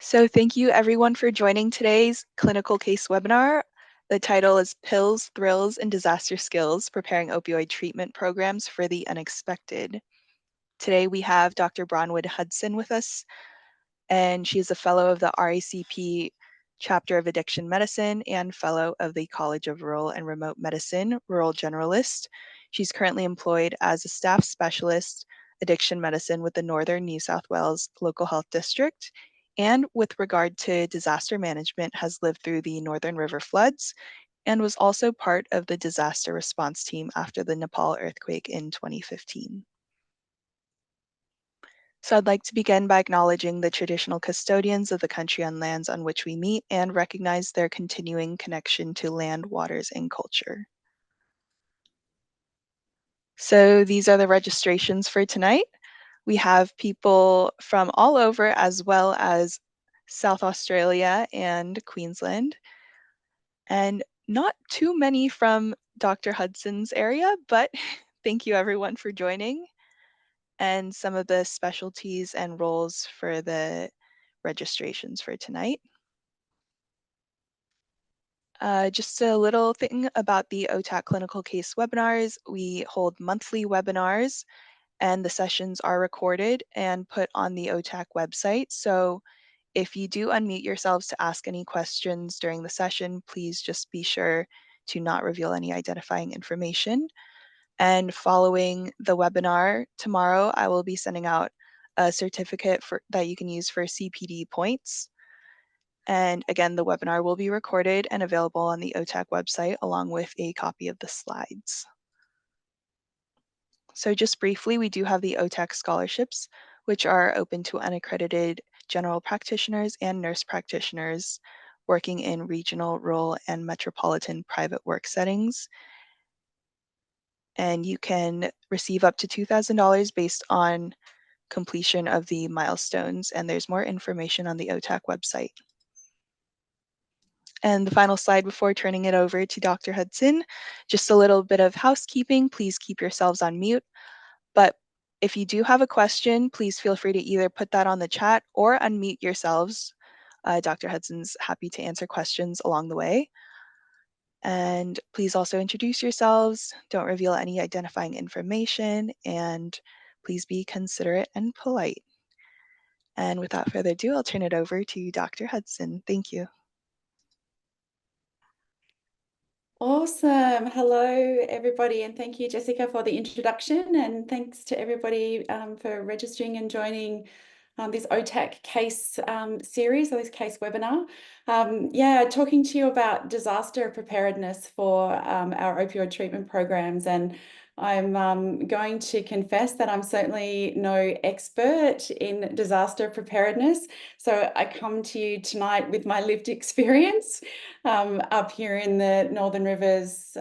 So thank you everyone for joining today's clinical case webinar. The title is Pills, Thrills, and Disaster Skills, Preparing Opioid Treatment Programs for the Unexpected. Today we have Dr. Bronwyn Hudson with us, and she is a fellow of the RACP Chapter of Addiction Medicine and fellow of the College of Rural and Remote Medicine, Rural Generalist. She's currently employed as a staff specialist, addiction medicine with the Northern New South Wales Local Health District, and with regard to disaster management has lived through the Northern River floods and was also part of the disaster response team after the Nepal earthquake in 2015. So I'd like to begin by acknowledging the traditional custodians of the country and lands on which we meet and recognize their continuing connection to land, waters, and culture. So these are the registrations for tonight. We have people from all over as well as South Australia and Queensland, and not too many from Dr. Hudson's area, but thank you everyone for joining. And some of the specialties and roles for the registrations for tonight. Just a little thing about the OTAC clinical case webinars. We hold monthly webinars and the sessions are recorded and put on the OTAC website. So if you do unmute yourselves to ask any questions during the session, please just be sure to not reveal any identifying information. And following the webinar tomorrow, I will be sending out a certificate that you can use for CPD points. And again, the webinar will be recorded and available on the OTAC website along with a copy of the slides. So just briefly, we do have the OTAC scholarships, which are open to unaccredited general practitioners and nurse practitioners working in regional, rural, and metropolitan private work settings. And you can receive up to $2,000 based on completion of the milestones, and there's more information on the OTAC website. And the final slide before turning it over to Dr. Hudson, just a little bit of housekeeping. Please keep yourselves on mute. But if you do have a question, please feel free to either put that on the chat or unmute yourselves. Dr. Hudson's happy to answer questions along the way. And please also introduce yourselves. Don't reveal any identifying information, and please be considerate and polite. And without further ado, I'll turn it over to Dr. Hudson. Thank you. Awesome. Hello, everybody, and thank you, Jessica, for the introduction, and thanks to everybody for registering and joining this OTAC case series, or this case webinar. Yeah, talking to you about disaster preparedness for our opioid treatment programs, and I'm going to confess that I'm certainly no expert in disaster preparedness. So I come to you tonight with my lived experience up here in the Northern Rivers.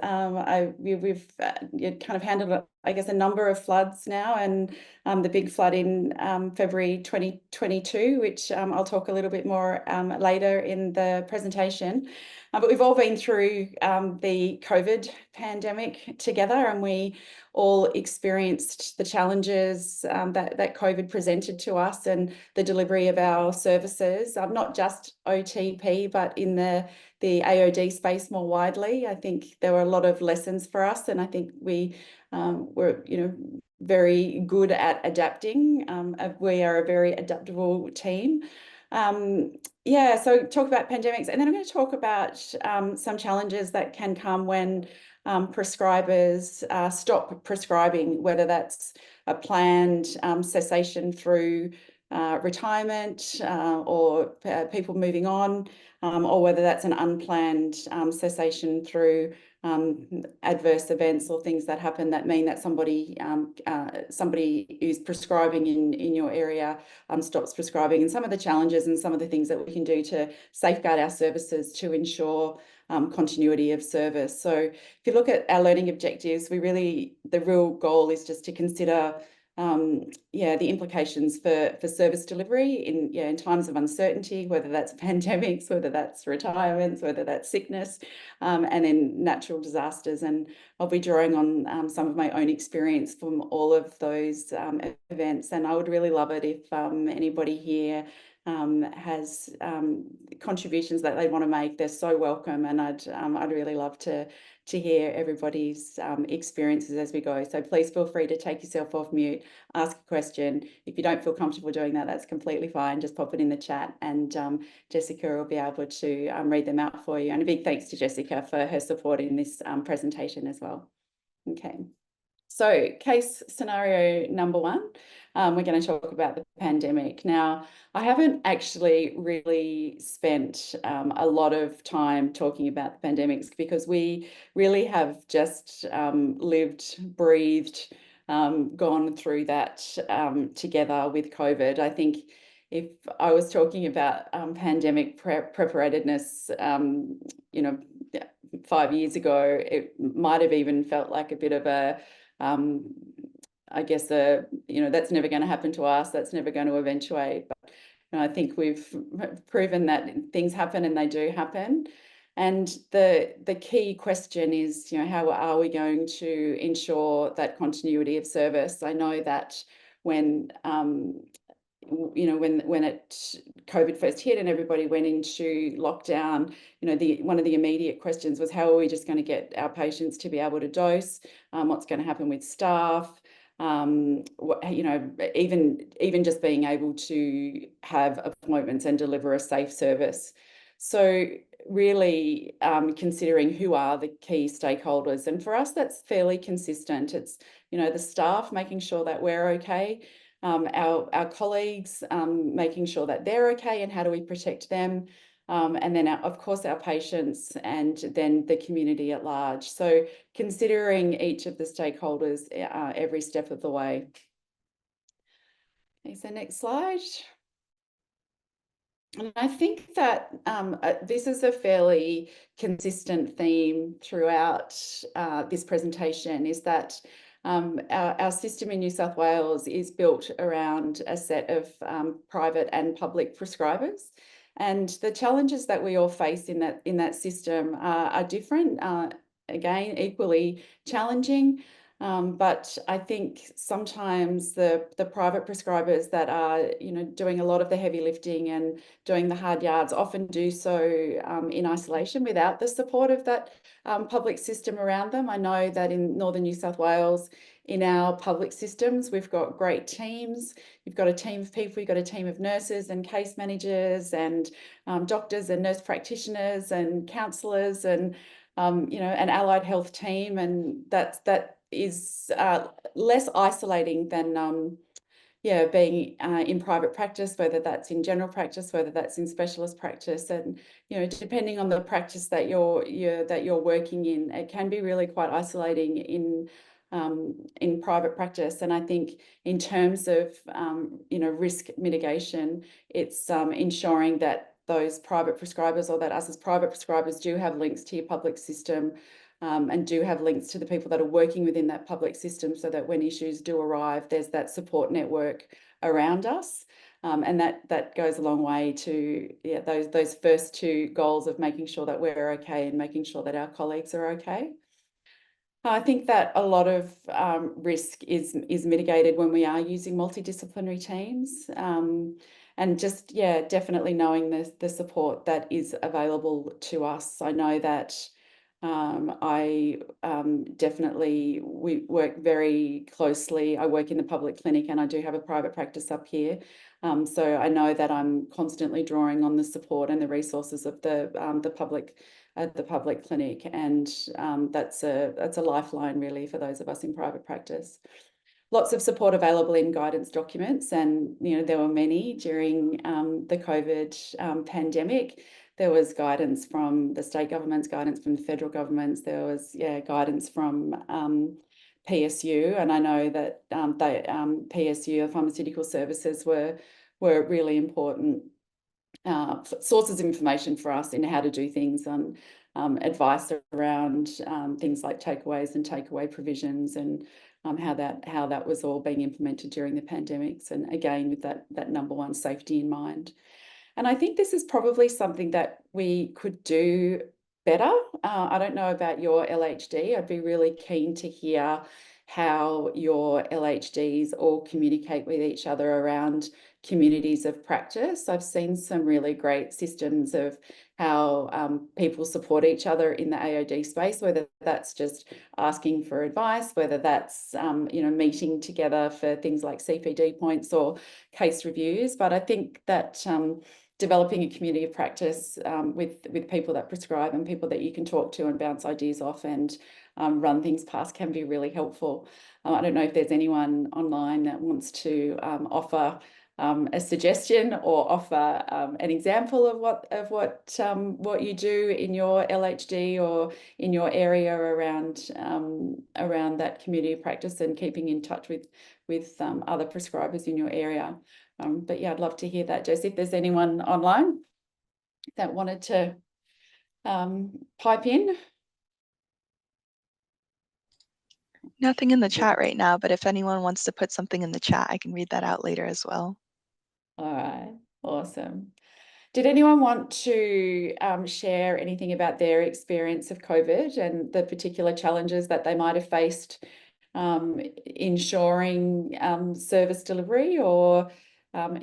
We've kind of handled, I guess, a number of floods now, and the big flood in February 2022, which I'll talk a little bit more later in the presentation. But we've all been through the COVID pandemic together, and we all experienced the challenges that COVID presented to us and the delivery of our services, not just OTP, but in the AOD space more widely. I think there were a lot of lessons for us, and I think we were, very good at adapting. We are a very adaptable team. Yeah, so talk about pandemics, and then I'm going to talk about some challenges that can come when prescribers stop prescribing, whether that's a planned cessation through retirement or people moving on, or whether that's an unplanned cessation through adverse events or things that happen that mean that somebody who's prescribing in your area stops prescribing, and some of the challenges and some of the things that we can do to safeguard our services to ensure continuity of service. So if you look at our learning objectives, the real goal is just to consider the implications for service delivery in times of uncertainty, whether that's pandemics, whether that's retirements, whether that's sickness, and then natural disasters. And I'll be drawing on some of my own experience from all of those events. And I would really love it if anybody here has contributions that they want to make, they're so welcome, and I'd really love to hear everybody's experiences as we go. So please feel free to take yourself off mute, ask a question. If you don't feel comfortable doing that, that's completely fine. Just pop it in the chat, and Jessica will be able to read them out for you. And a big thanks to Jessica for her support in this presentation as well. Okay. So case scenario number one, we're going to talk about the pandemic. Now, I haven't actually really spent a lot of time talking about the pandemics because we really have just lived, breathed, gone through that together with COVID. I think if I was talking about pandemic preparedness, 5 years ago, it might have even felt like a bit of a I guess that's never going to happen to us. That's never going to eventuate. But I think we've proven that things happen, and they do happen. And the key question is, how are we going to ensure that continuity of service? I know that when COVID first hit and everybody went into lockdown, one of the immediate questions was, how are we just going to get our patients to be able to dose? What's going to happen with staff? Even just being able to have appointments and deliver a safe service. So really considering who are the key stakeholders. And for us, that's fairly consistent. It's, the staff, making sure that we're okay. Our colleagues, making sure that they're okay, and how do we protect them? And then, of course, our patients, and then the community at large. So considering each of the stakeholders every step of the way. Okay, so next slide. And I think that this is a fairly consistent theme throughout this presentation, is that our system in New South Wales is built around a set of private and public prescribers. And the challenges that we all face in that system are different, again, equally challenging. But I think sometimes the private prescribers that are, doing a lot of the heavy lifting and doing the hard yards often do so in isolation without the support of that public system around them. I know that in Northern New South Wales, in our public systems, we've got great teams. You've got a team of people, you've got a team of nurses and case managers and doctors and nurse practitioners and counsellors and an allied health team, and that is less isolating than being in private practice, whether that's in general practice, whether that's in specialist practice. And depending on the practice that you're working in, it can be really quite isolating in private practice. And I think in terms of risk mitigation, it's ensuring that those private prescribers, or that us as private prescribers, do have links to your public system, and do have links to the people that are working within that public system, so that when issues do arrive, there's that support network around us. And that goes a long way to those first two goals of making sure that we're okay and making sure that our colleagues are okay. I think that a lot of risk is mitigated when we are using multidisciplinary teams, and just definitely knowing the support that is available to us. I know that we work very closely. I work in the public clinic, and I do have a private practice up here. So I know that I'm constantly drawing on the support and the resources of the public clinic, and that's a lifeline really for those of us in private practice. Lots of support available in guidance documents, and there were many during the COVID pandemic. There was guidance from the state governments, guidance from the federal governments. There was guidance from PSU, and I know that PSU, pharmaceutical services, were really important sources of information for us in how to do things, and advice around things like takeaways and takeaway provisions, and how that was all being implemented during the pandemics, and again with that number one, safety in mind. And I think this is probably something that we could do better. I don't know about your LHD. I'd be really keen to hear how your LHDs all communicate with each other around communities of practice. I've seen some really great systems of how people support each other in the AOD space, whether that's just asking for advice, whether that's meeting together for things like CPD points or case reviews. But I think that developing a community of practice with people that prescribe and people that you can talk to and bounce ideas off and run things past can be really helpful. I don't know if there's anyone online that wants to offer a suggestion or offer an example of what you do in your LHD or in your area around that community of practice and keeping in touch with other prescribers in your area. But yeah, I'd love to hear that, Jess, if there's anyone online that wanted to pipe in. Nothing in the chat right now, but if anyone wants to put something in the chat, I can read that out later as well. All right, awesome. Did anyone want to share anything about their experience of COVID and the particular challenges that they might have faced ensuring service delivery, or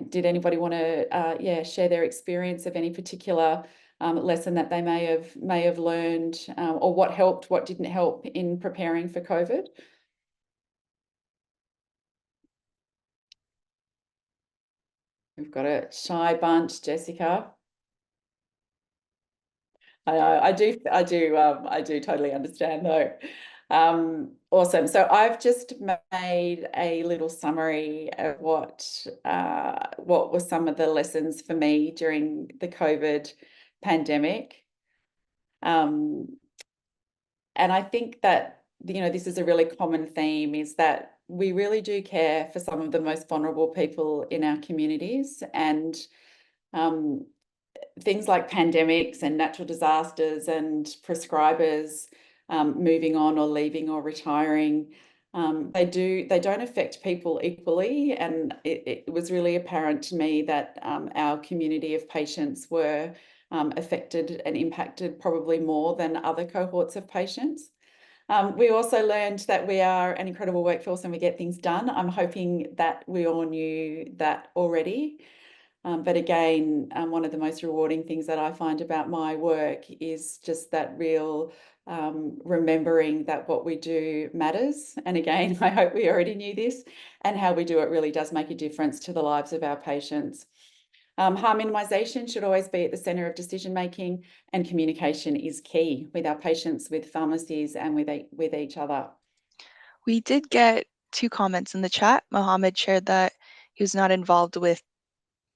did anybody want to share their experience of any particular lesson that they may have learned, or what helped, what didn't help in preparing for COVID? We've got a shy bunch, Jessica. I know, I do totally understand though. Awesome. So I've just made a little summary of what were some of the lessons for me during the COVID pandemic. And I think that, this is a really common theme, is that we really do care for some of the most vulnerable people in our communities, and things like pandemics and natural disasters and prescribers moving on or leaving or retiring, they don't affect people equally. And it was really apparent to me that our community of patients were affected and impacted probably more than other cohorts of patients. We also learned that we are an incredible workforce and we get things done. I'm hoping that we all knew that already. But again, one of the most rewarding things that I find about my work is just that real remembering that what we do matters. And again, I hope we already knew this, and how we do it really does make a difference to the lives of our patients. Harm minimisation should always be at the centre of decision making, and communication is key with our patients, with pharmacies, and with each other. We did get 2 comments in the chat. Mohammed shared that he was not involved with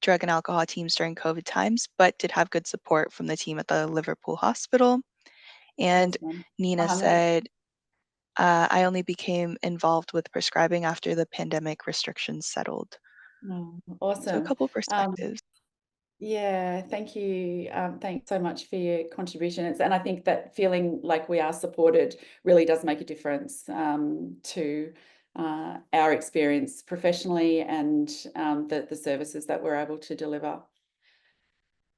drug and alcohol teams during COVID times, but did have good support from the team at the Liverpool Hospital. And Awesome. Nina Mohammed. said, I only became involved with prescribing after the pandemic restrictions settled. Oh, So a awesome. couple perspectives. Yeah, thank you. Thanks so much for your contributions. And I think that feeling like we are supported really does make a difference to our experience professionally, and the services that we're able to deliver.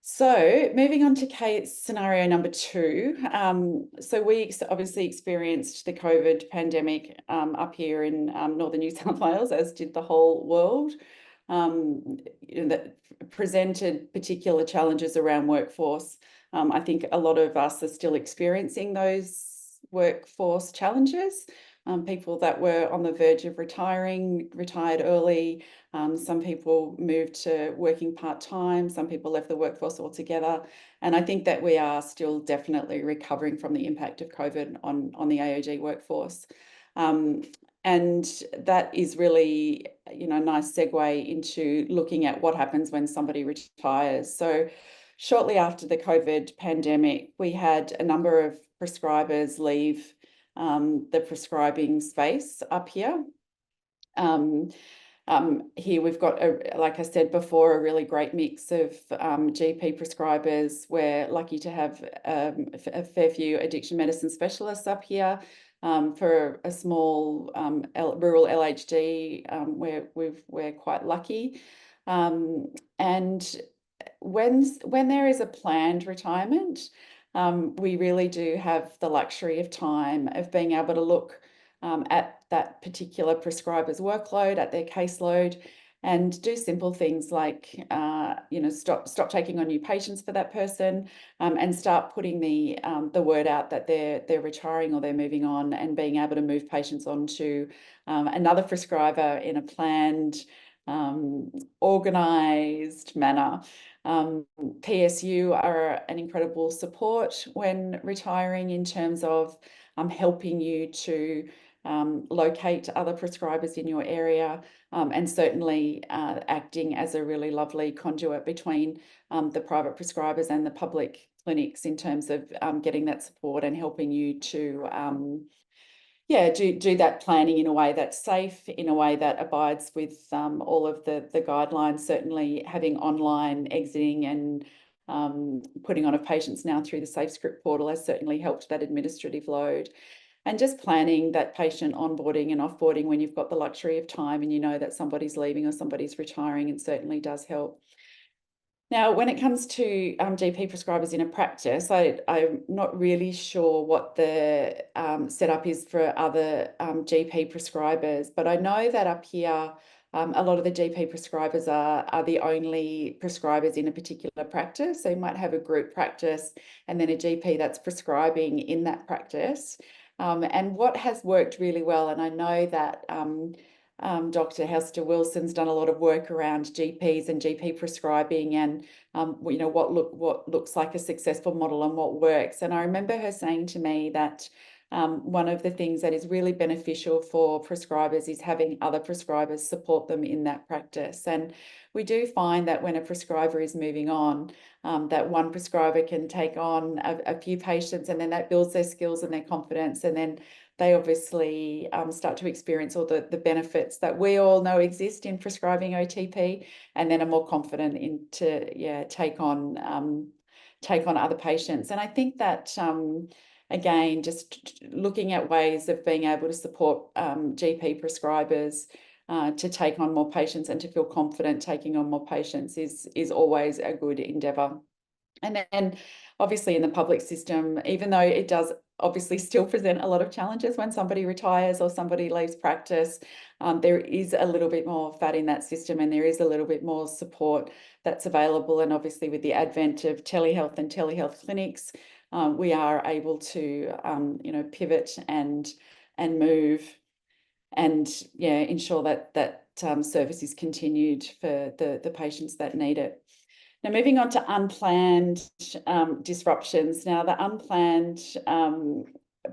So moving on to case scenario number 2. So we obviously experienced the COVID pandemic up here in northern New South Wales, as did the whole world. That presented particular challenges around workforce. I think a lot of us are still experiencing those workforce challenges. People that were on the verge of retired early. Some people moved to working part-time. Some people left the workforce altogether. And I think that we are still definitely recovering from the impact of COVID on the AOG workforce. And that is really, a nice segue into looking at what happens when somebody retires. So shortly after the COVID pandemic, we had a number of prescribers leave the prescribing space up here. Here we've got, like I said before, a really great mix of GP prescribers. We're lucky to have a fair few addiction medicine specialists up here. For a small rural LHD, we're quite lucky. And when there is a planned retirement, we really do have the luxury of time of being able to look at that particular prescriber's workload, at their caseload, and do simple things like, stop taking on new patients for that person, and start putting the word out that they're retiring or they're moving on, and being able to move patients on to another prescriber in a planned, organised manner. PSU are an incredible support when retiring in terms of helping you to locate other prescribers in your area, and certainly acting as a really lovely conduit between the private prescribers and the public clinics in terms of getting that support and helping you to do that planning in a way that's safe, in a way that abides with all of the guidelines. Certainly having online exiting and putting on of patients now through the SafeScript portal has certainly helped that administrative load. And just planning that patient onboarding and offboarding when you've got the luxury of time and you know that somebody's leaving or somebody's retiring, it certainly does help. Now, when it comes to GP prescribers in a practice, I'm not really sure what the setup is for other GP prescribers, but I know that up here, a lot of the GP prescribers are the only prescribers in a particular practice. So you might have a group practice and then a GP that's prescribing in that practice. And what has worked really well, and I know that Dr. Hester Wilson's done a lot of work around GPs and GP prescribing, and what looks like a successful model and what works. And I remember her saying to me that one of the things that is really beneficial for prescribers is having other prescribers support them in that practice. And we do find that when a prescriber is moving on, that one prescriber can take on a few patients, and then that builds their skills and their confidence, and then they obviously start to experience all the benefits that we all know exist in prescribing OTP, and then are more confident to take on other patients. And I think that again, just looking at ways of being able to support GP prescribers to take on more patients and to feel confident taking on more patients is always a good endeavour. And then obviously in the public system, even though it does obviously still present a lot of challenges when somebody retires or somebody leaves practice, there is a little bit more fat in that system, and there is a little bit more support that's available. And obviously with the advent of telehealth and telehealth clinics, we are able to pivot and move and ensure that service is continued for the patients that need it. Now, moving on to unplanned disruptions. Now, the unplanned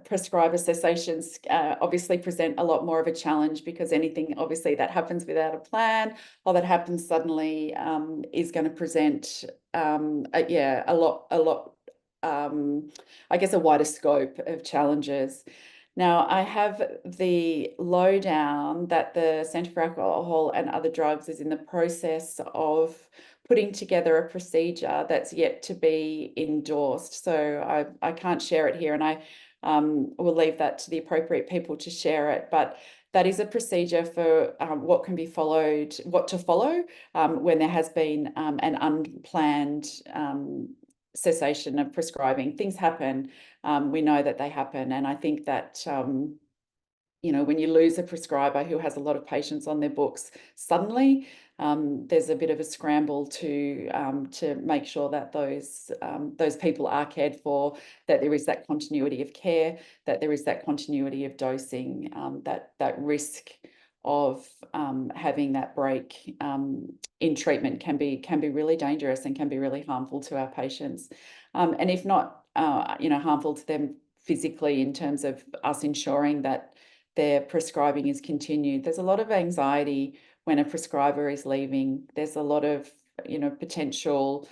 prescriber cessations obviously present a lot more of a challenge, because anything obviously that happens without a plan or that happens suddenly is going to present a lot I guess a wider scope of challenges. Now, I have the lowdown that the Centre for Alcohol and Other Drugs is in the process of putting together a procedure that's yet to be endorsed. So I can't share it here, and I will leave that to the appropriate people to share it. But that is a procedure for what to follow when there has been an unplanned cessation of prescribing. Things happen. We know that they happen. And I think that, when you lose a prescriber who has a lot of patients on their books suddenly, there's a bit of a scramble to make sure that those people are cared for, that there is that continuity of care, that there is that continuity of dosing, that risk of having that break in treatment can be really dangerous and can be really harmful to our patients. And if not, harmful to them physically in terms of us ensuring that their prescribing is continued. There's a lot of anxiety when a prescriber is leaving. There's a lot of potential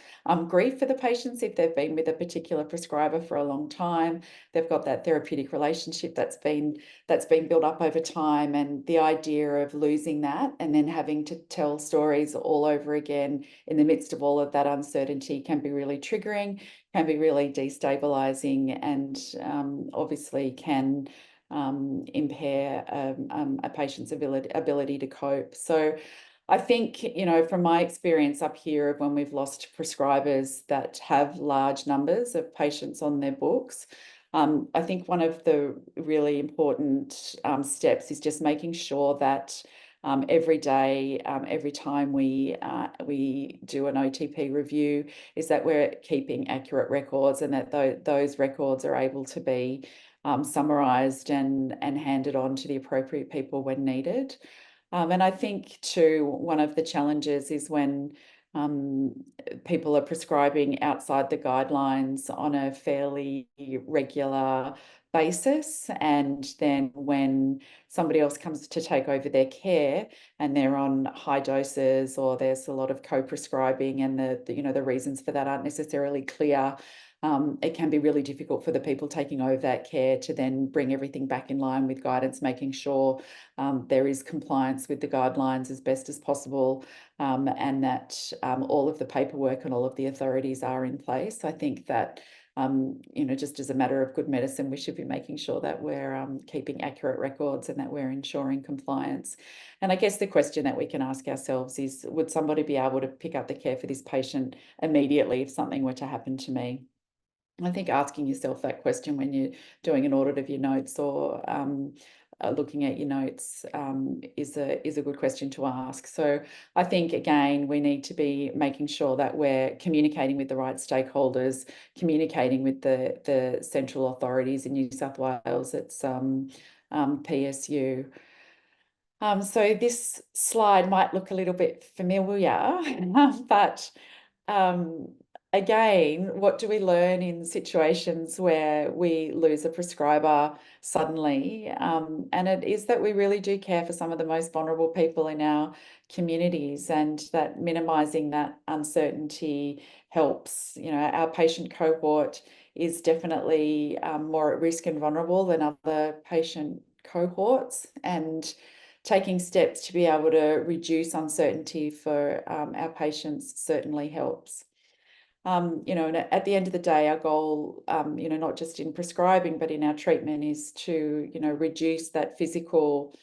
grief for the patients if they've been with a particular prescriber for a long time. They've got that therapeutic relationship that's been built up over time, and the idea of losing that and then having to tell stories all over again in the midst of all of that uncertainty can be really triggering, can be really destabilizing, and obviously can impair a patient's ability to cope. So I think, from my experience up here of when we've lost prescribers that have large numbers of patients on their books, I think one of the really important steps is just making sure that every day, every time we do an OTP review, is that we're keeping accurate records, and that those records are able to be summarised and handed on to the appropriate people when needed. And I think too, one of the challenges is when people are prescribing outside the guidelines on a fairly regular basis, and then when somebody else comes to take over their care and they're on high doses, or there's a lot of co-prescribing, and the reasons for that aren't necessarily clear, it can be really difficult for the people taking over that care to then bring everything back in line with guidance, making sure there is compliance with the guidelines as best as possible, and that all of the paperwork and all of the authorities are in place. I think that just as a matter of good medicine, we should be making sure that we're keeping accurate records and that we're ensuring compliance. And I guess the question that we can ask ourselves is, would somebody be able to pick up the care for this patient immediately if something were to happen to me? I think asking yourself that question when you're doing an audit of your notes, or looking at your notes, is a good question to ask. So I think, again, we need to be making sure that we're communicating with the right stakeholders, communicating with the central authorities in New South Wales. It's PSU. So this slide might look a little bit familiar, but again, what do we learn in situations where we lose a prescriber suddenly? And it is that we really do care for some of the most vulnerable people in our communities, and that minimising that uncertainty helps. Our patient cohort is definitely more at risk and vulnerable than other patient cohorts, and taking steps to be able to reduce uncertainty for our patients certainly helps. And at the end of the day, our goal, not just in prescribing, but in our treatment, is to, reduce that physical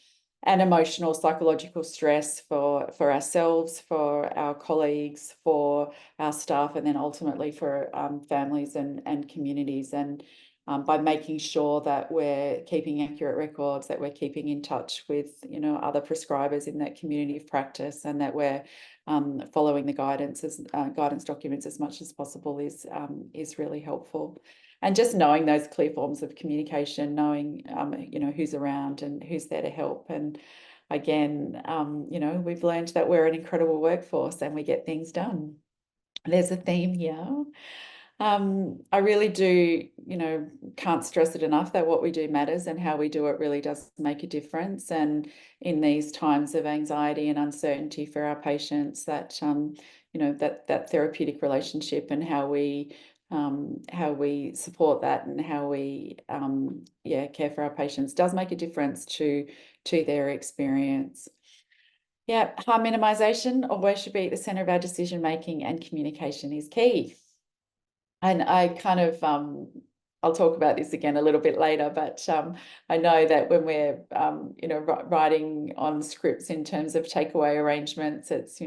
and emotional, psychological stress for ourselves, for our colleagues, for our staff, and then ultimately for families and communities. And by making sure that we're keeping accurate records, that we're keeping in touch with, other prescribers in that community of practice, and that we're following the guidance documents as much as possible is really helpful. And just knowing those clear forms of communication, knowing who's around and who's there to help. And again, we've learned that we're an incredible workforce and we get things done. There's a theme here. I really do, can't stress it enough that what we do matters, and how we do it really does make a difference. And in these times of anxiety and uncertainty for our patients, that that therapeutic relationship, and how we support that, and how we care for our patients, does make a difference to their experience. Yeah, harm minimisation, always should be at the centre of our decision making, and communication is key. And I kind of, I'll talk about this again a little bit later, but I know that when we're, writing on scripts in terms of takeaway arrangements, it's,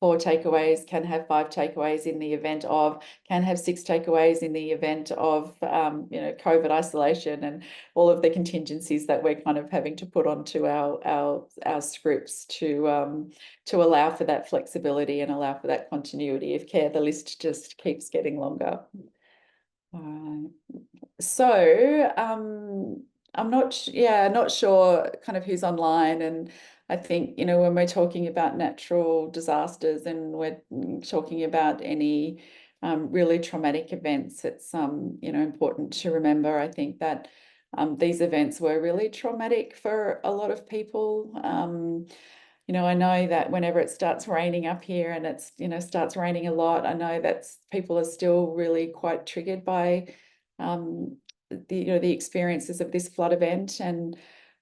4 takeaways, can have 5 takeaways in the event of, can have 6 takeaways in the event of, COVID isolation, and all of the contingencies that we're kind of having to put onto our scripts to allow for that flexibility and allow for that continuity of care. The list just keeps getting longer. So I'm not sure kind of who's online, and I think, when we're talking about natural disasters and we're talking about any really traumatic events, it's important to remember, I think, that these events were really traumatic for a lot of people. I know that whenever it starts raining up here, and it's, starts raining a lot, I know that people are still really quite triggered by the experiences of this flood event. And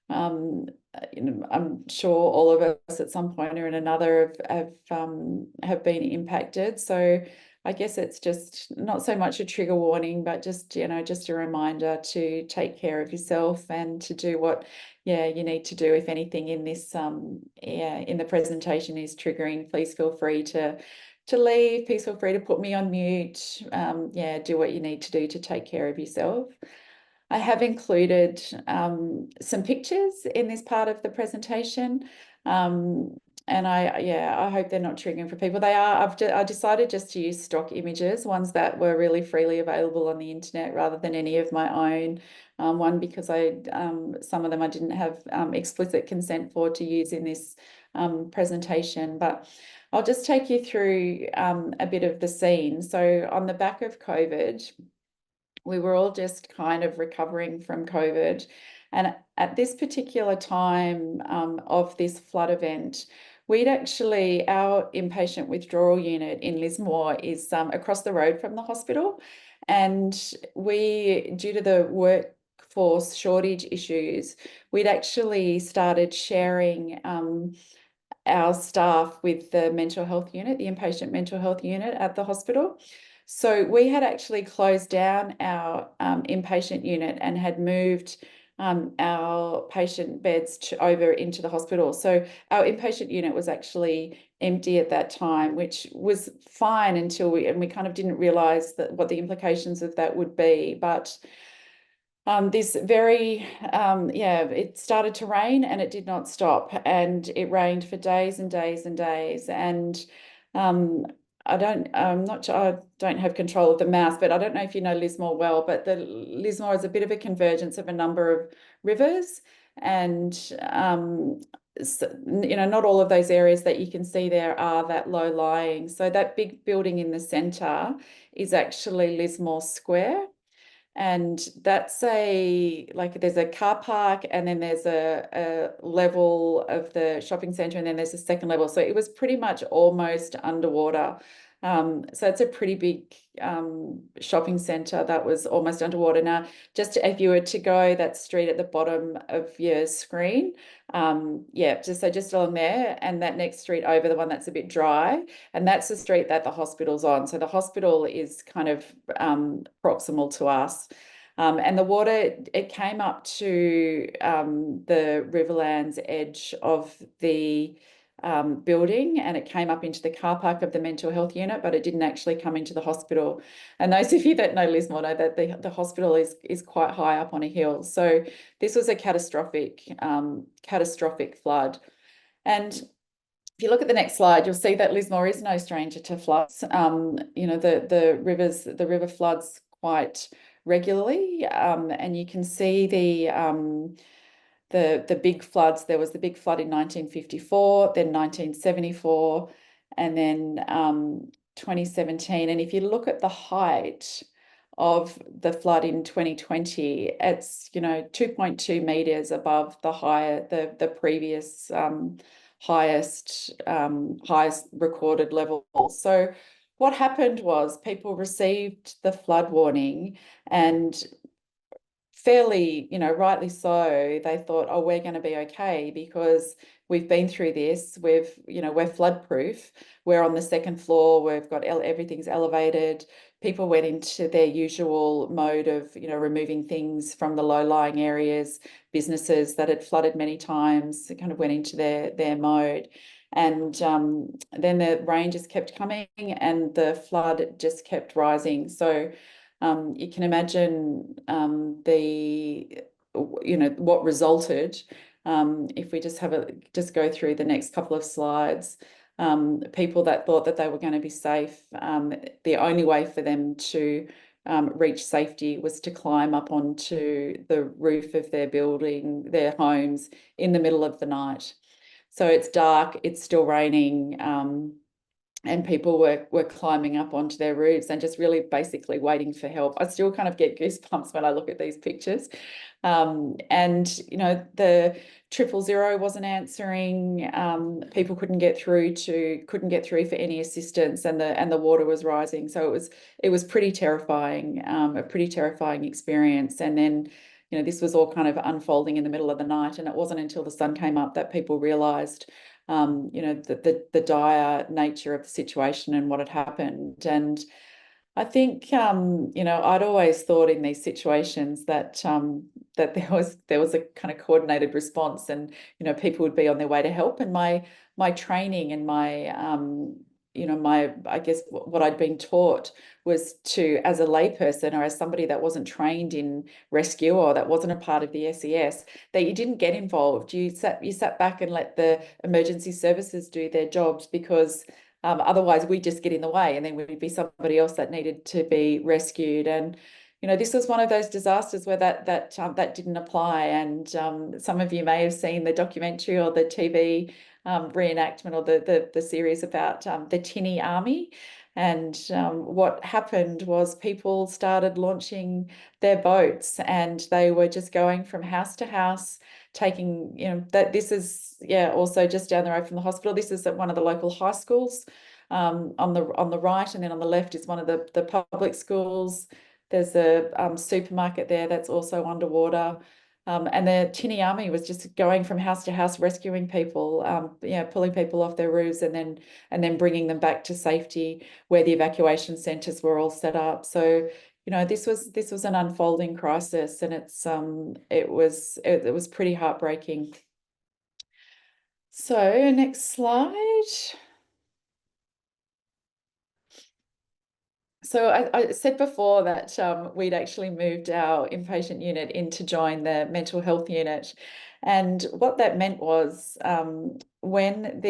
I'm sure all of us at some point or another have been impacted. So I guess it's just not so much a trigger warning, but just a reminder to take care of yourself and to do what you need to do. If anything in this in the presentation is triggering, please feel free to leave. Please feel free to put me on mute. Do what you need to do to take care of yourself. I have included some pictures in this part of the presentation. And I hope they're not triggering for people. They are. I decided just to use stock images, ones that were really freely available on the internet, rather than any of my own. One, because some of them I didn't have explicit consent for to use in this presentation. But I'll just take you through a bit of the scene. So on the back of COVID, we were all just kind of recovering from COVID. And at this particular time of this flood event, our inpatient withdrawal unit in Lismore is across the road from the hospital. And due to the workforce shortage issues, we'd actually started sharing our staff with the mental health unit, the inpatient mental health unit at the hospital. So we had actually closed down our inpatient unit and had moved our patient beds over into the hospital. So our inpatient unit was actually empty at that time, which was fine until we kind of didn't realize what the implications of that would be. But it started to rain and it did not stop, and it rained for days and days and days. And I'm not sure, I don't have control of the map, but I don't know if you know Lismore well, but the Lismore is a bit of a convergence of a number of rivers, and not all of those areas that you can see there are that low lying. So that big building in the centre is actually Lismore Square. And that's there's a car park, and then there's a level of the shopping centre, and then there's a second level. So it was pretty much almost underwater. So it's a pretty big shopping centre that was almost underwater. Now, just if you were to go that street at the bottom of your screen, just along there, and that next street over, the one that's a bit dry, and that's the street that the hospital's on. So the hospital is kind of proximal to us. And the water, it came up to the Riverlands edge of the building, and it came up into the car park of the mental health unit, but it didn't actually come into the hospital. And those of you that know Lismore know that the hospital is quite high up on a hill. So this was a catastrophic flood. And if you look at the next slide, you'll see that Lismore is no stranger to floods. The river floods quite regularly, and you can see the big floods. There was the big flood in 1954, then 1974, and then 2017. And if you look at the height of the flood in 2020, it's 2.2 meters above the previous highest recorded level. So what happened was people received the flood warning, and fairly, rightly so, they thought, oh, we're going to be okay because we've been through this. We're flood proof. We're on the second floor. We've got everything's elevated. People went into their usual mode of, removing things from the low-lying areas. Businesses that had flooded many times kind of went into their mode. And then the rain just kept coming and the flood just kept rising. So you can imagine what resulted. If we just go through the next couple of slides, people that thought that they were going to be safe, the only way for them to reach safety was to climb up onto the roof of their building, their homes, in the middle of the night. So it's dark, it's still raining, and people were climbing up onto their roofs and just really basically waiting for help. I still kind of get goosebumps when I look at these pictures. And the 000 wasn't answering. People couldn't get through for any assistance, and the water was rising. So it was pretty terrifying, a pretty terrifying experience. And then this was all kind of unfolding in the middle of the night, and it wasn't until the sun came up that people realised the dire nature of the situation and what had happened. And I think I'd always thought in these situations that that there was a kind of coordinated response, and people would be on their way to help. And my training and my I guess what I'd been taught was to, as a layperson or as somebody that wasn't trained in rescue or that wasn't a part of the SES, that you didn't get involved. You sat back and let the emergency services do their jobs, because otherwise we'd just get in the way, and then we'd be somebody else that needed to be rescued. And this was one of those disasters where that didn't apply. And some of you may have seen the documentary or the TV reenactment or the series about the Tinny Army. And what happened was people started launching their boats, and they were just going from house to house, taking, that this is, also just down the road from the hospital. This is at one of the local high schools. On the right, and then on the left is one of the public schools. There's a supermarket there that's also underwater. And the Tinny Army was just going from house to house, rescuing people, pulling people off their roofs, and then bringing them back to safety where the evacuation centres were all set up. So, this was an unfolding crisis, and it was pretty heartbreaking. So, next slide. So I said before that we'd actually moved our inpatient unit in to join the mental health unit. And what that meant was when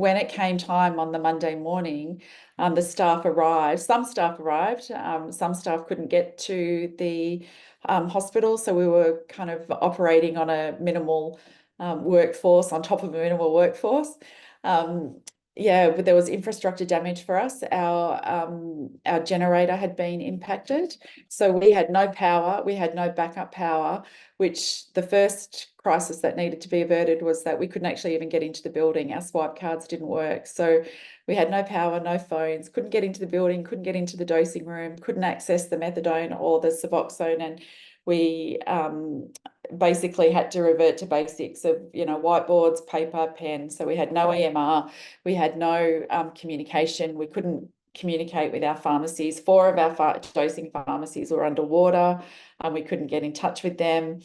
it came time on the Monday morning, the staff arrived. Some staff arrived. Some staff couldn't get to the hospital. So we were kind of operating on a minimal workforce on top of a minimal workforce. But there was infrastructure damage for us. Our generator had been impacted, so we had no power. We had no backup power, which the first crisis that needed to be averted was that we couldn't actually even get into the building. Our swipe cards didn't work, so we had no power, no phones, couldn't get into the building, couldn't get into the dosing room, couldn't access the methadone or the Suboxone, and we basically had to revert to basics of, whiteboards, paper, pen. So we had no EMR, we had no communication. We couldn't communicate with our pharmacies. 4 of our dosing pharmacies were underwater, and we couldn't get in touch with them.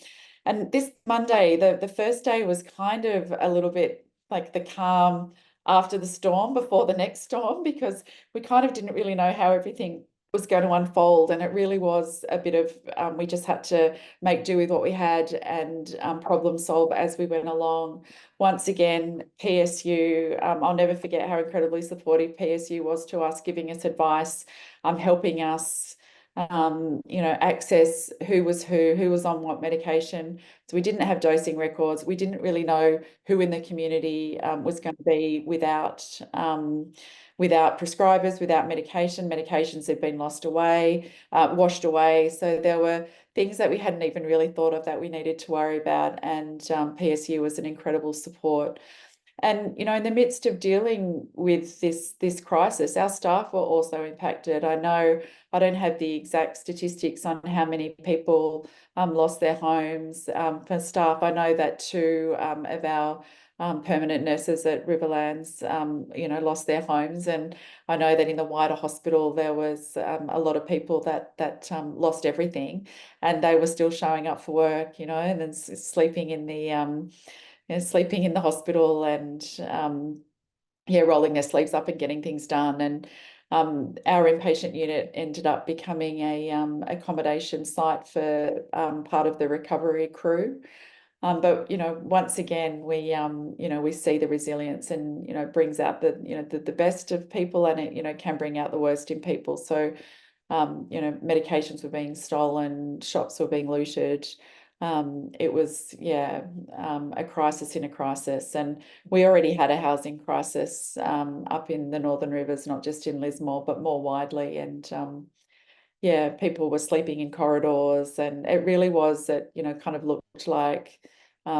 And this Monday, the first day was kind of a little bit like the calm after the storm before the next storm, because we kind of didn't really know how everything was going to unfold. And it really was a bit of, we just had to make do with what we had and problem solve as we went along. Once again, PSU, I'll never forget how incredibly supportive PSU was to us, giving us advice, helping us, access who was on what medication. So we didn't have dosing records. We didn't really know who in the community was going to be without prescribers, without medication. Medications had been washed away. So there were things that we hadn't even really thought of that we needed to worry about. And PSU was an incredible support. And, in the midst of dealing with this crisis, our staff were also impacted. I know I don't have the exact statistics on how many people lost their homes. For staff, I know that 2 of our permanent nurses at Riverlands, lost their homes. And I know that in the wider hospital, there was a lot of people that lost everything, and they were still showing up for work, and then sleeping in the hospital and rolling their sleeves up and getting things done. And our inpatient unit ended up becoming a accommodation site for part of the recovery crew. But once again, we see the resilience, and brings out the best of people, and it can bring out the worst in people. So medications were being stolen, shops were being looted. It was a crisis in a crisis, and we already had a housing crisis up in the Northern Rivers, not just in Lismore, but more widely. And people were sleeping in corridors, and it really was that kind of looked like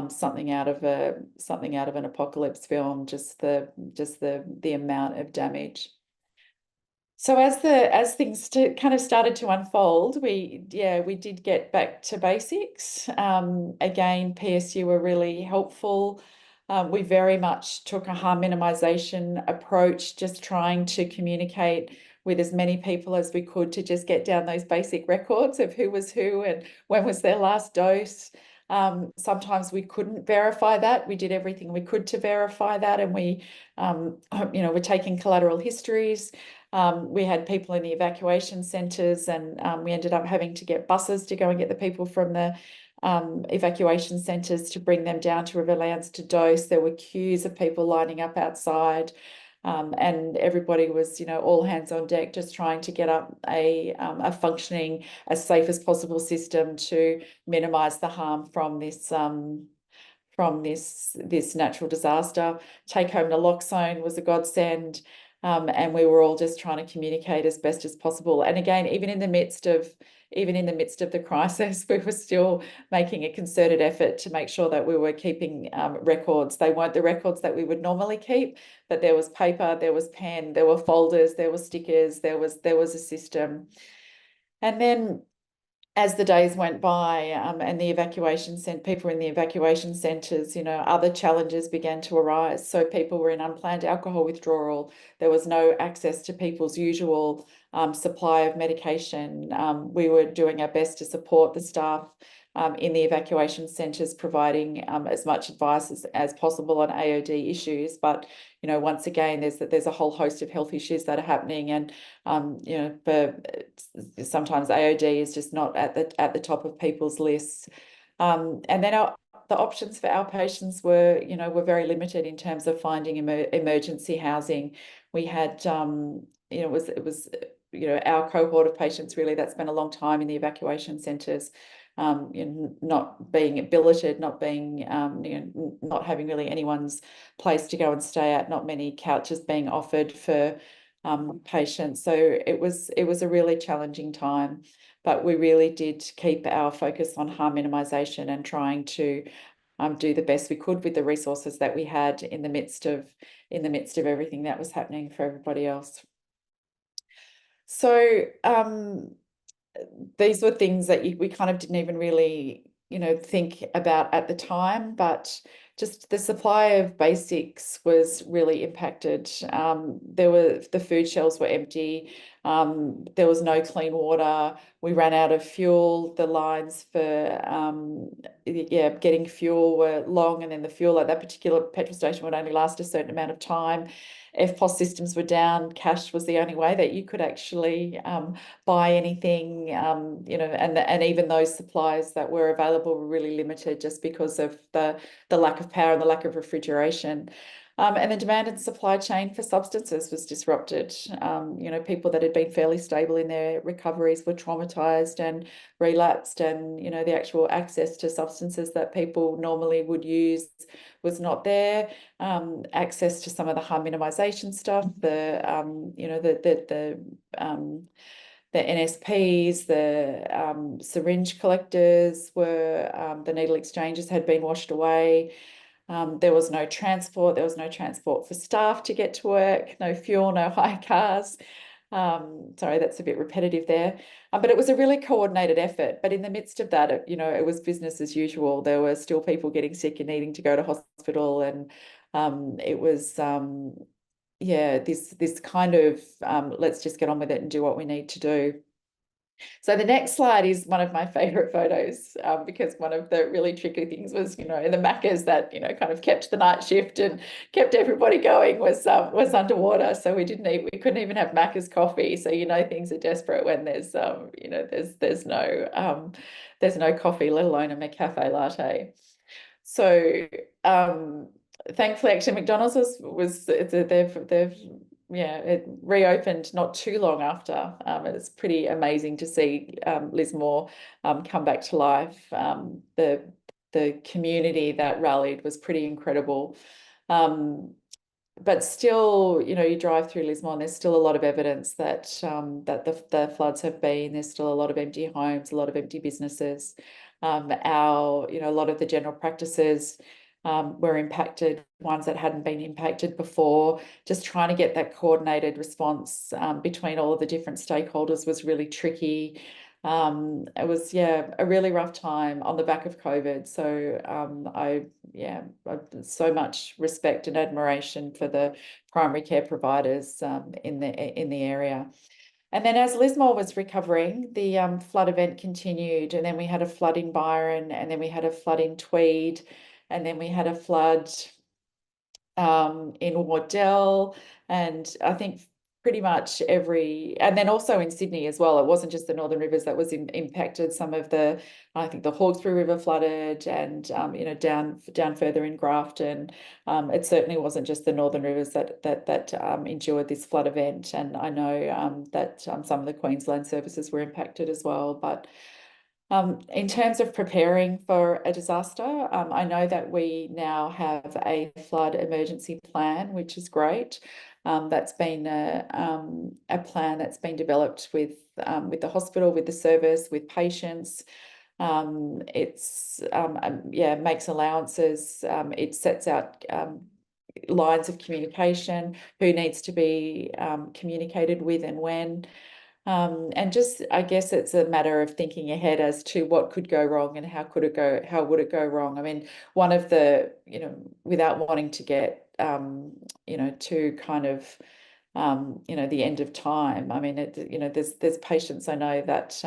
something out of an apocalypse film. Just the amount of damage. So as things kind of started to unfold, we did get back to basics. Again, PSU were really helpful. We very much took a harm minimization approach, just trying to communicate with as many people as we could to just get down those basic records of who was who and when was their last dose. Sometimes we couldn't verify that. We did everything we could to verify that, and we, we're taking collateral histories. We had people in the evacuation centres, and we ended up having to get buses to go and get the people from the evacuation centres to bring them down to Riverlands to dose. There were queues of people lining up outside. And everybody was, all hands on deck, just trying to get up a functioning, as safe as possible system to minimise the harm from this natural disaster. Take home naloxone was a godsend, and we were all just trying to communicate as best as possible. And again, even in the midst of the crisis, we were still making a concerted effort to make sure that we were keeping records. They weren't the records that we would normally keep, but there was paper, there was pen, there were folders, there were stickers, there was a system. And then as the days went by, and people in the evacuation centres, other challenges began to arise. So people were in unplanned alcohol withdrawal. There was no access to people's usual supply of medication. We were doing our best to support the staff in the evacuation centres, providing as much advice as possible on AOD issues. But once again, there's a whole host of health issues that are happening, and sometimes AOD is just not at the top of people's lists. And then the options for our patients were very limited in terms of finding emergency housing. We had it was our cohort of patients really that spent a long time in the evacuation centres, not being billeted, not being not having really anyone's place to go and stay at, not many couches being offered for patients. So it was a really challenging time, but we really did keep our focus on harm minimisation and trying to do the best we could with the resources that we had in the midst of everything that was happening for everybody else. So these were things that we kind of didn't even really, think about at the time, but just the supply of basics was really impacted. The food shelves were empty. There was no clean water. We ran out of fuel. The lines for getting fuel were long, and then the fuel at that particular petrol station would only last a certain amount of time. FPOS systems were down. Cash was the only way that you could actually buy anything, and even those supplies that were available were really limited just because of the lack of power and the lack of refrigeration. And the demand and supply chain for substances was disrupted. People that had been fairly stable in their recoveries were traumatized and relapsed, and the actual access to substances that people normally would use was not there. Access to some of the harm minimisation stuff, the NSPs, the syringe collectors were, the needle exchanges had been washed away. There was no transport. There was no transport for staff to get to work, no fuel, no hire cars. Sorry, that's a bit repetitive there. But it was a really coordinated effort. But in the midst of that, it was business as usual. There were still people getting sick and needing to go to hospital. And it was, this kind of, let's just get on with it and do what we need to do. So the next slide is one of my favorite photos, because one of the really tricky things was, the Maccas that, kind of kept the night shift and kept everybody going was underwater. So we couldn't even have Macca's coffee. So, things are desperate when there's no coffee, let alone a McCafe latte. So, thankfully, actually, McDonald's it reopened not too long after. It's pretty amazing to see Lismore come back to life. The community that rallied was pretty incredible. But still, you drive through Lismore and there's still a lot of evidence that the floods have been. There's still a lot of empty homes, a lot of empty businesses. A lot of the general practices were impacted, ones that hadn't been impacted before. Just trying to get that coordinated response between all of the different stakeholders was really tricky. It was, a really rough time on the back of COVID. So I've so much respect and admiration for the primary care providers in the area. And then as Lismore was recovering, the flood event continued, and then we had a flood in Byron, and then we had a flood in Tweed, and then we had a flood in Wardell, and I think pretty much and then also in Sydney as well. It wasn't just the Northern Rivers that was impacted. Some of I think the Hawkesbury River flooded, and down further in Grafton. It certainly wasn't just the Northern Rivers that endured this flood event, and I know that some of the Queensland services were impacted as well, but. In terms of preparing for a disaster, I know that we now have a flood emergency plan, which is great. That's been a plan that's been developed with the hospital, with the service, with patients. Makes allowances. It sets out lines of communication, who needs to be communicated with and when. And just, I guess it's a matter of thinking ahead as to what could go wrong and how would it go wrong? I mean, one of the, without wanting to get, to kind of, the end of time. I mean, there's patients I know that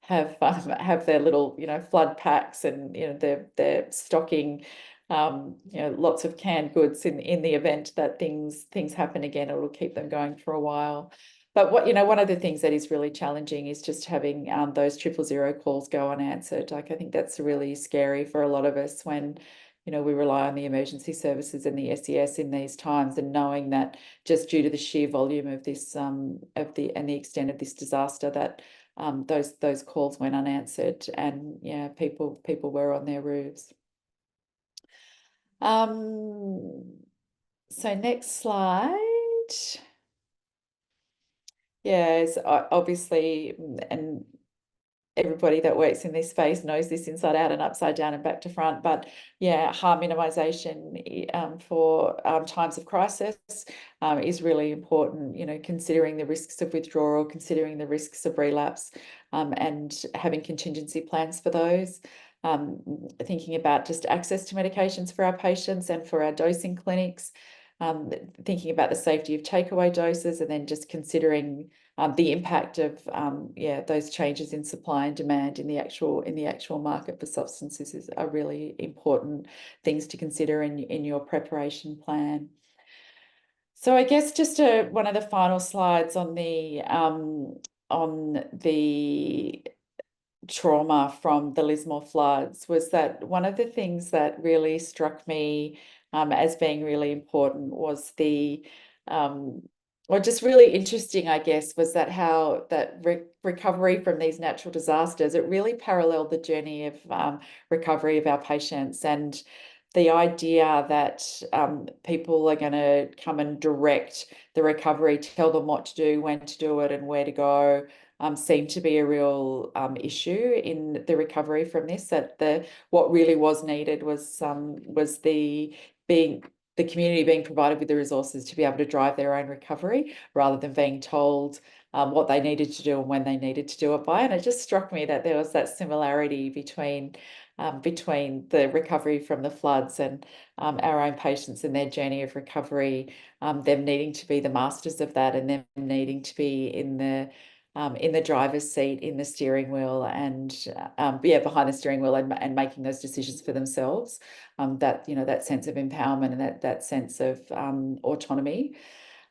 have their little, flood packs, and they're stocking, lots of canned goods in the event that things happen again. It'll keep them going for a while. But one of the things that is really challenging is just having those 000 calls go unanswered. Like, I think that's really scary for a lot of us when, we rely on the emergency services and the SES in these times, and knowing that just due to the sheer volume of this and the extent of this disaster, that those calls went unanswered, and people were on their roofs. So next slide. Yes, obviously, and everybody that works in this space knows this inside out and upside down and back to front. But harm minimisation for times of crisis is really important. Considering the risks of withdrawal, considering the risks of relapse, and having contingency plans for those. Thinking about just access to medications for our patients and for our dosing clinics. Thinking about the safety of takeaway doses, and then just considering the impact of those changes in supply and demand in the actual market for substances are really important things to consider in your preparation plan. So I guess just one of the final slides on the trauma from the Lismore floods was that one of the things that really struck me as being really important was just really interesting, I guess, was that how that recovery from these natural disasters, it really paralleled the journey of recovery of our patients, and the idea that people are going to come and direct the recovery, tell them what to do, when to do it, and where to go. Seemed to be a real issue in the recovery from this. That what really was needed was the community being provided with the resources to be able to drive their own recovery, rather than being told what they needed to do and when they needed to do it by. And it just struck me that there was that similarity between the recovery from the floods and our own patients and their journey of recovery, them needing to be the masters of that, and them needing to be in the driver's seat, in the steering wheel, and behind the steering wheel, and making those decisions for themselves. That sense of empowerment and that sense of autonomy.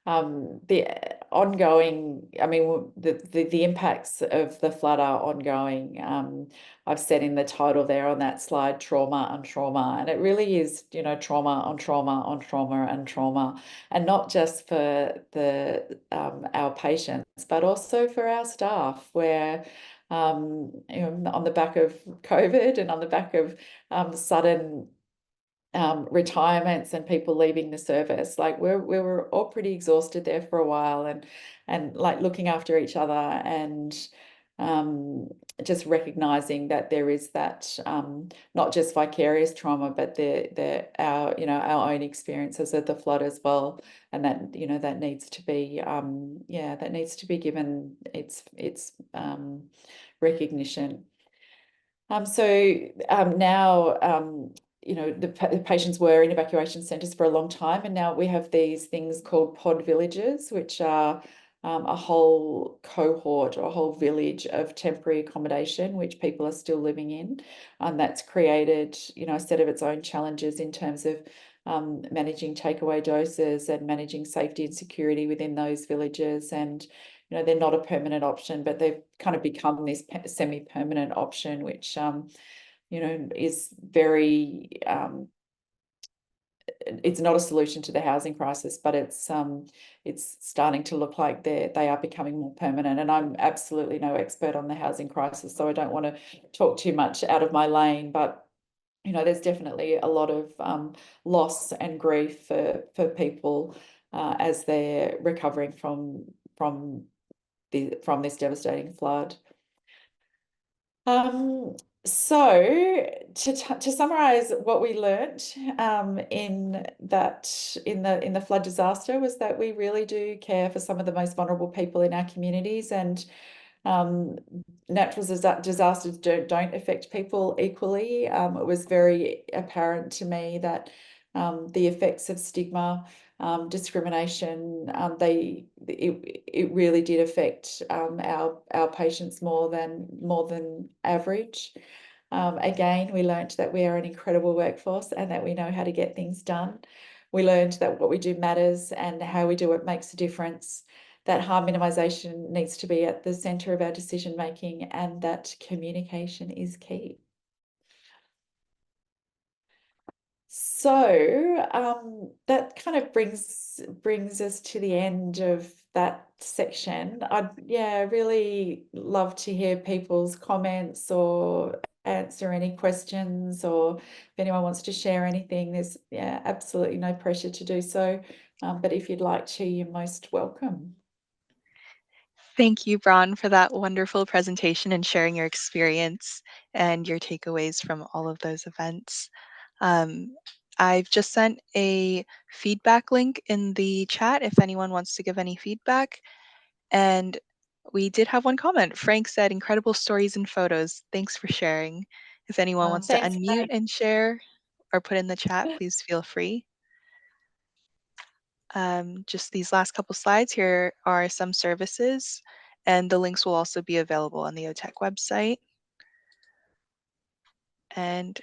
The ongoing, I mean, the impacts of the flood are ongoing. I've said in the title there on that slide, trauma on trauma, and it really is, trauma on trauma on trauma and trauma, and not just for our patients, but also for our staff, where on the back of COVID and on the back of sudden retirements and people leaving the service, like we were all pretty exhausted there for a while, and like looking after each other, and just recognizing that there is that not just vicarious trauma, but our own experiences of the flood as well, and that needs to be given its recognition. Now the patients were in evacuation centres for a long time, and now we have these things called pod villages, which are a whole cohort or a whole village of temporary accommodation, which people are still living in. And that's created, a set of its own challenges in terms of managing takeaway doses and managing safety and security within those villages. And, they're not a permanent option, but they've kind of become this semi-permanent option, which, is very, it's not a solution to the housing crisis, but it's starting to look like they are becoming more permanent. And I'm absolutely no expert on the housing crisis, so I don't want to talk too much out of my lane, but there's definitely a lot of loss and grief for people as they're recovering from this devastating flood. So to summarize what we learnt in the flood disaster was that we really do care for some of the most vulnerable people in our communities, and natural disasters don't affect people equally. It was very apparent to me that the effects of stigma, discrimination, it really did affect our patients more than average. Again, we learned that we are an incredible workforce and that we know how to get things done. We learned that what we do matters and how we do it makes a difference, that harm minimisation needs to be at the centre of our decision making, and that communication is key. So that kind of brings us to the end of that section. I'd really love to hear people's comments or answer any questions, or if anyone wants to share anything, there's absolutely no pressure to do so. But if you'd like to, you're most welcome. Thank you, Bron, for that wonderful presentation and sharing your experience and your takeaways from all of those events. I've just sent a feedback link in the chat if anyone wants to give any feedback. And we did have one comment. Frank said, incredible stories and photos. Thanks for sharing. If anyone wants to Thanks, unmute Frank. and share or put in the chat, please feel free. Just these last couple slides here are some services, and the links will also be available on the OTAC website. And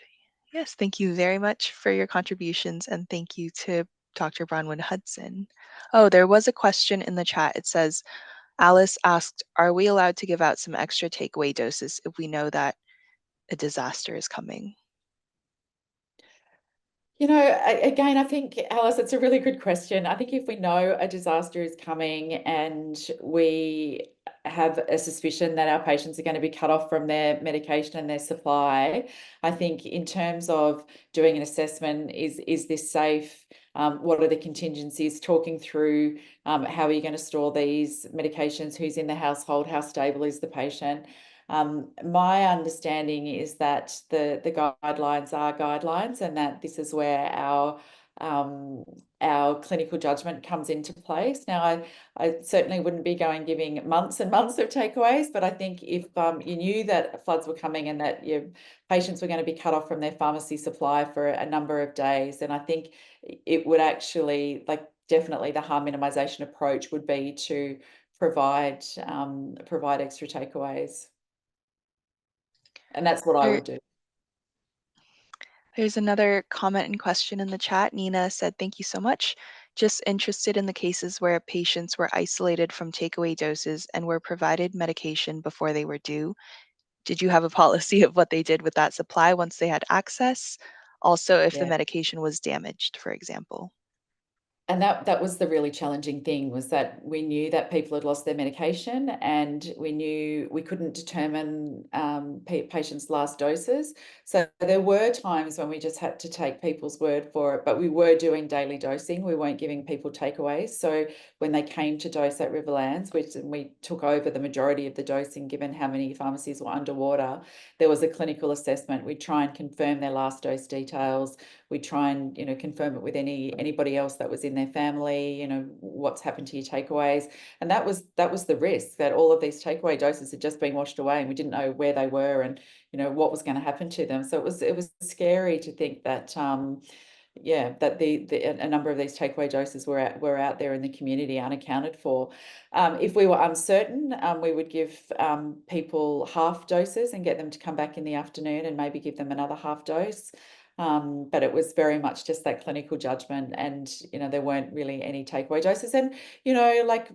yes, thank you very much for your contributions, and thank you to Dr. Bronwyn Hudson. Oh, there was a question in the chat. It says, Alice asked, are we allowed to give out some extra takeaway doses if we know that a disaster is coming? Again, I think, Alice, it's a really good question. I think if we know a disaster is coming and we have a suspicion that our patients are going to be cut off from their medication and their supply, I think in terms of doing an assessment, is this safe? What are the contingencies? Talking through how are you going to store these medications? Who's in the household? How stable is the patient? My understanding is that the guidelines are guidelines, and that this is where our clinical judgment comes into place. Now, I certainly wouldn't be giving months and months of takeaways, but I think if you knew that floods were coming and that your patients were going to be cut off from their pharmacy supply for a number of days, then I think it would actually, definitely the harm minimisation approach would be to provide extra takeaways. And that's what I There, would do. there's another comment and question in the chat. Nina said, thank you so much. Just interested in the cases where patients were isolated from takeaway doses and were provided medication before they were due. Did you have a policy of what they did with that supply once they had access? Also, if the Yeah. medication was damaged, for example. And that was the really challenging thing, was that we knew that people had lost their medication, and we knew we couldn't determine patients' last doses. So there were times when we just had to take people's word for it, but we were doing daily dosing. We weren't giving people takeaways. So when they came to dose at Riverlands, we took over the majority of the dosing, given how many pharmacies were underwater, there was a clinical assessment. We'd try and confirm their last dose details. We try and confirm it with anybody else that was in their family, what's happened to your takeaways. And that was the risk, that all of these takeaway doses had just been washed away and we didn't know where they were and what was going to happen to them. So it was scary to think that yeah, that a number of these takeaway doses were out there in the community unaccounted for. If we were uncertain, we would give people half doses and get them to come back in the afternoon and maybe give them another half dose. But it was very much just that clinical judgment, and there weren't really any takeaway doses. And like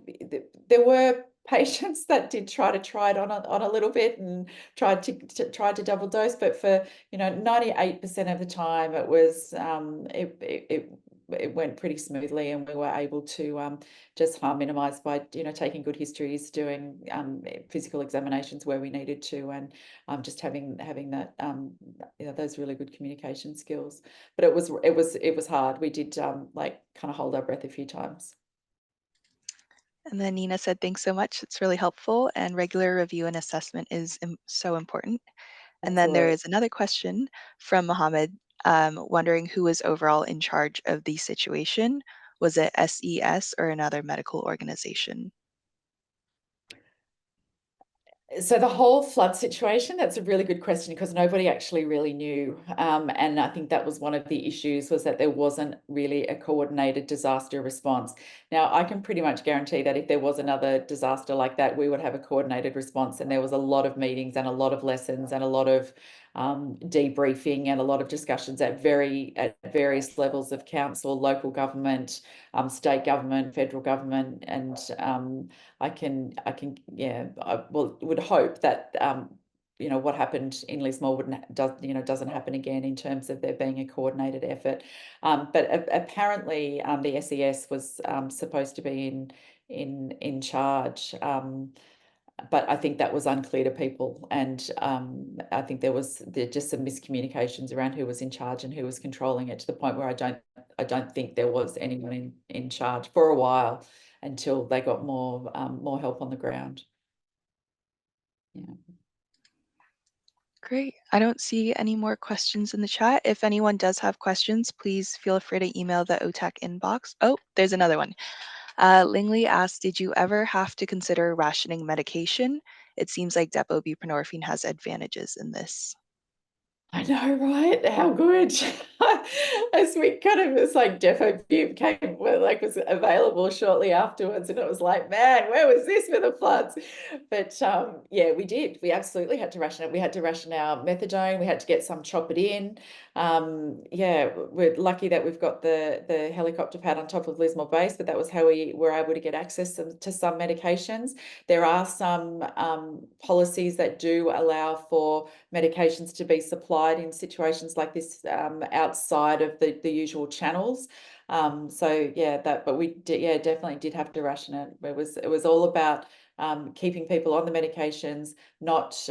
there were patients that did try it on a little bit and tried to double dose, but for 98% of the time it was it went pretty smoothly, and we were able to just harm minimize by taking good histories, doing physical examinations where we needed to, and just having that those really good communication skills. But it was hard. We did like kind of hold our breath a few times. And then Nina said, thanks so much. It's really helpful, and regular review and assessment is so important. And then there Absolutely. is another question from Mohammed, wondering who was overall in charge of the situation. Was it SES or another medical organization? So the whole flood situation, that's a really good question, because nobody actually really knew. And I think that was one of the issues, was that there wasn't really a coordinated disaster response. Now, I can pretty much guarantee that if there was another disaster like that, we would have a coordinated response. And there was a lot of meetings and a lot of lessons and a lot of debriefing and a lot of discussions at various levels of council, local government, state government, federal government, and I would hope that what happened in Lismore doesn't happen again, in terms of there being a coordinated effort. But apparently the SES was supposed to be in charge. But I think that was unclear to people, and I think there just some miscommunications around who was in charge and who was controlling it, to the point where I don't think there was anyone in charge for a while, until they got more help on the ground. Yeah. Great. I don't see any more questions in the chat. If anyone does have questions, please feel free to email the OTAC inbox. Oh, there's another one. Lingley asked, did you ever have to consider rationing medication? It seems like depot buprenorphine has advantages in this. I know, right? How good. As we kind of, it's like Defo Bib came, was available shortly afterwards, and it was like, man, where was this for the floods? But yeah, we did. We absolutely had to ration it. We had to ration our methadone. We had to get some chop it in. Yeah, we're lucky that we've got the helicopter pad on top of Lismore Base, but that was how we were able to get access to some medications. There are some policies that do allow for medications to be supplied in situations like this, outside of the usual channels. So yeah, but we definitely did have to ration it. It was all about keeping people on the medications, not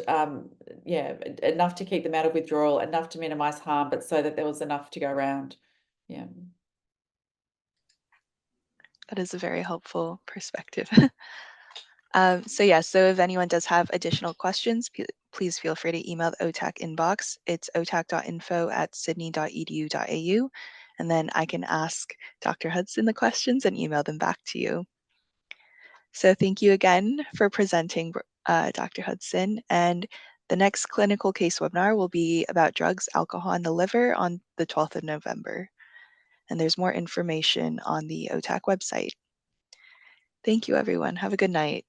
enough to keep them out of withdrawal, enough to minimize harm, but so that there was enough to go around. Yeah. That is a very helpful perspective. So if anyone does have additional questions, please feel free to email the OTAC inbox. It's otac.info@sydney.edu.au, and then I can ask Dr. Hudson the questions and email them back to you. So thank you again for presenting, Dr. Hudson. And the next clinical case webinar will be about drugs, alcohol, and the liver on the 12th of November. And there's more information on the OTAC website. Thank you, everyone. Have a good night.